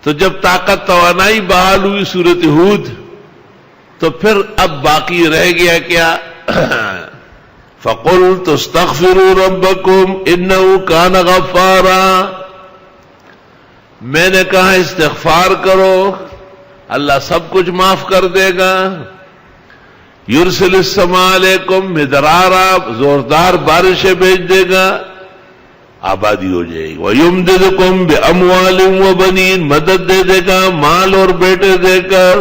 تو جب طاقت توانائی بحال ہوئی سورۃ ہود، تو پھر اب باقی رہ گیا کیا؟ فَقُلْتُ اسْتَغْفِرُوا رَبَّكُمْ إِنَّهُ كَانَ غَفَّارًا، میں نے کہا استغفار کرو، اللہ سب کچھ معاف کر دے گا۔ يُرْسِلِ السَّمَاءَ عَلَيْكُمْ مِدْرَارًا، زوردار بارشیں بھیج دے گا، آبادی ہو جائے گی۔ وَيُمْدِدْكُمْ بِأَمْوَالٍ وَبَنِينَ، مدد دے دے گا مال اور بیٹے دے کر۔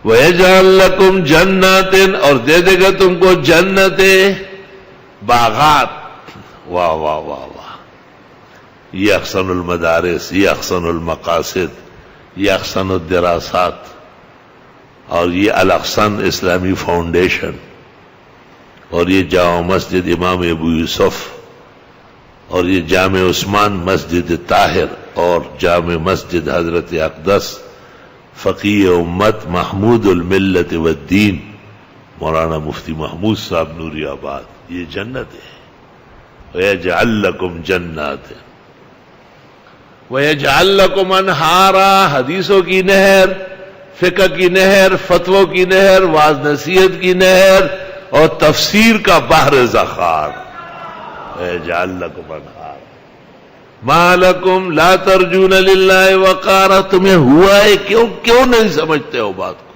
وَيَجْعَلْ لَكُمْ جَنَّاتٍ، اور دے دے گا تم کو جنتیں، باغات۔ واہ واہ واہ واہ، یہ احسن المدارس، یہ احسن المقاصد، یہ احسن الدراسات، اور یہ الاحسن اسلامی فاؤنڈیشن، اور یہ جامع مسجد امام ابو یوسف، اور یہ جامع عثمان مسجد طاہر، اور جامع مسجد حضرت اقدس فقیہ امت محمود الملت والدین مولانا مفتی محمود صاحب نوری آباد، یہ جنت ہے۔ وَيَجْعَلْ لَكُمْ جَنَّاتٍ وَيَجْعَلْ لَكُمْ أَنْهَارًا، حدیثوں کی نہر، فقہ کی نہر، فتووں کی نہر، واعظ نصیحت کی نہر، اور تفسیر کا بحر ذخار۔ وَيَجْعَلْ لَكُمْ أَنْهَارًا مَا لَكُمْ لَا تَرْجُونَ لِلَّهِ وَقَارًا، تمہیں ہوا ہے کیوں نہیں سمجھتے ہو بات کو؟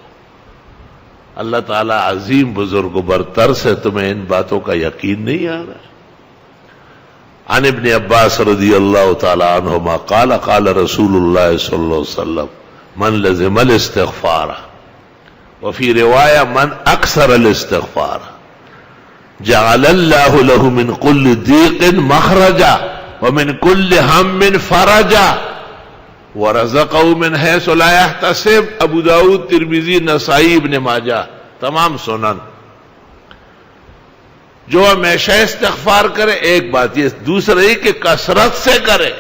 اللہ تعالیٰ عظیم بزرگ و برتر سے تمہیں ان باتوں کا یقین نہیں آ رہا؟ عن ابن عباس رضی اللہ تعالی عنہما قال قال رسول اللہ صلی اللہ علیہ وسلم من لزم الاستغفار، وفی روایہ من اکثر الاستغفار جعل اللہ له من كل ضيق مخرجا ومن كل هم فرجا ورزقه من حيث لا يحتسب۔ ابو داؤد، ترمذی، نسائی، ابن ماجہ، تمام سنن۔ جو ہمیشہ استغفار کرے، ایک بات یہ، دوسرا یہ کہ کثرت سے کرے،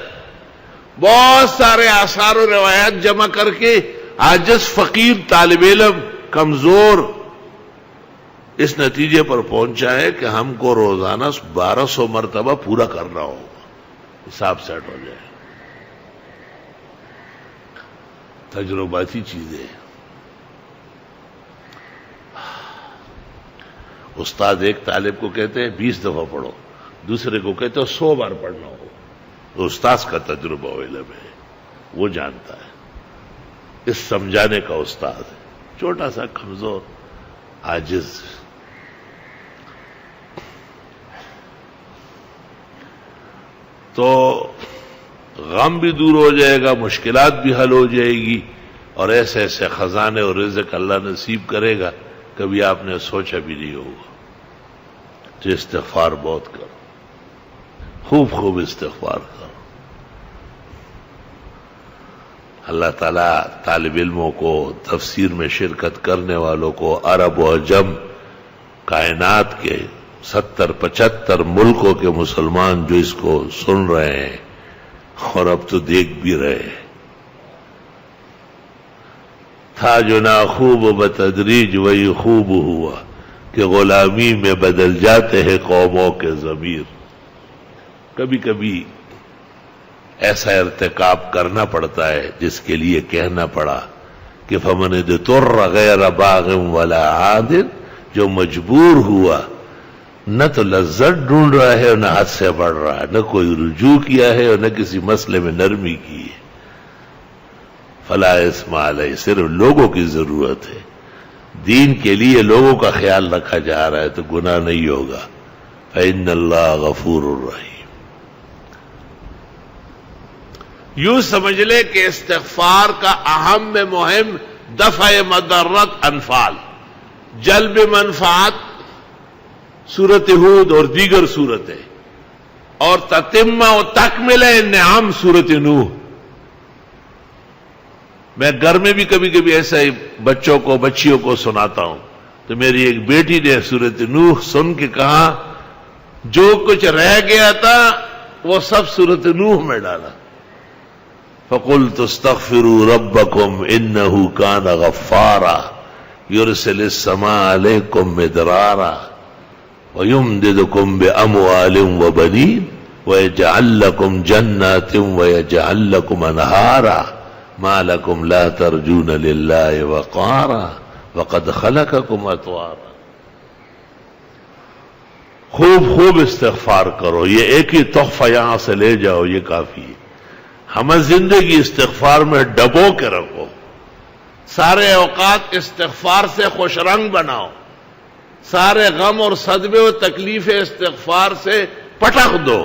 بہت سارے آثار و روایات جمع کر کے عاجز فقیر طالب علم کمزور اس نتیجے پر پہنچا ہے کہ ہم کو روزانہ 1200 مرتبہ پورا کرنا ہوگا، حساب سیٹ ہو جائے۔ تجرباتی چیزیں، استاد ایک طالب کو کہتے ہیں 20 دفعہ پڑھو، دوسرے کو کہتے ہیں 100 بار پڑھنا ہو، تو استاد کا تجربہ و علم ہے، وہ جانتا ہے، اس سمجھانے کا استاد ہے، چھوٹا سا کمزور عاجز۔ تو غم بھی دور ہو جائے گا، مشکلات بھی حل ہو جائے گی، اور ایسے ایسے خزانے اور رزق اللہ نصیب کرے گا کبھی آپ نے سوچا بھی نہیں ہوگا۔ تو استغفار بہت کرو، خوب خوب استغفار کرو۔ اللہ تعالیٰ طالب علموں کو، تفسیر میں شرکت کرنے والوں کو، عرب و عجم کائنات کے 70-75 ملکوں کے مسلمان جو اس کو سن رہے ہیں اور اب تو دیکھ بھی رہے ہیں، تھا جو ناخوب بتدریج وہی خوب ہوا کہ غلامی میں بدل جاتے ہیں قوموں کے ضمیر۔ کبھی کبھی ایسا ارتکاب کرنا پڑتا ہے جس کے لیے کہنا پڑا کہ فمن اضطر غیر باغ ولا عاد، جو مجبور ہوا، نہ تو لذت ڈھونڈ رہا ہے اور نہ حد سے بڑھ رہا ہے، نہ کوئی رجوع کیا ہے اور نہ کسی مسئلے میں نرمی کی ہے، فلا اسم علیہ، صرف لوگوں کی ضرورت ہے، دین کے لیے لوگوں کا خیال رکھا جا رہا ہے تو گناہ نہیں ہوگا۔ فإن اللہ غفور الرحیم۔ یوں سمجھ لے کہ استغفار کا اہم میں مہم دفع مضرت انفال، جلب منفعت، سورۃ ہود اور دیگر سورتیں، اور تتمہ و تکملہ انعام سورۃ نوح۔ میں گھر میں بھی کبھی کبھی ایسا ہی بچوں کو، بچیوں کو سناتا ہوں، تو میری ایک بیٹی نے سورۃ نوح سن کے کہا جو کچھ رہ گیا تھا وہ سب سورۃ نوح میں ڈالا۔ فَقُلْتُ اسْتَغْفِرُوا رَبَّكُمْ إِنَّهُ كَانَ غَفَّارًا يُرْسِلِ السَّمَاءَ عَلَيْكُمْ مِدْرَارًا وَيُمْدِدْكُمْ بِأَمْوَالٍ وَبَنِينَ وَيَجْعَلْ لَكُمْ جَنَّاتٍ وَيَجْعَلْ لَكُمْ أَنْهَارًا مَا لَكُمْ لَا تَرْجُونَ لِلَّهِ وَقَارًا وَقَدْ خَلَقَكُمْ أَطْوَارًا۔ خوب استغفار کرو، یہ ایک ہی تحفہ یہاں سے لے جاؤ، یہ کافی ہے۔ ہمیں زندگی استغفار میں ڈبو کے رکھو، سارے اوقات استغفار سے خوش رنگ بناؤ، سارے غم اور صدمے و تکلیف استغفار سے پٹخ دو،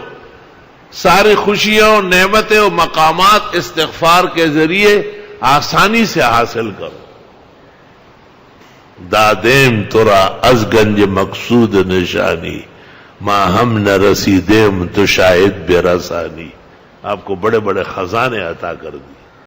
ساری خوشیاں اور نعمتیں و مقامات استغفار کے ذریعے آسانی سے حاصل کرو۔ دادیم ترا از گنج مقصود نشانی، ما ہم نہ رسیدیم تو شاہد بے رسانی۔ آپ کو بڑے بڑے خزانے عطا کر دی۔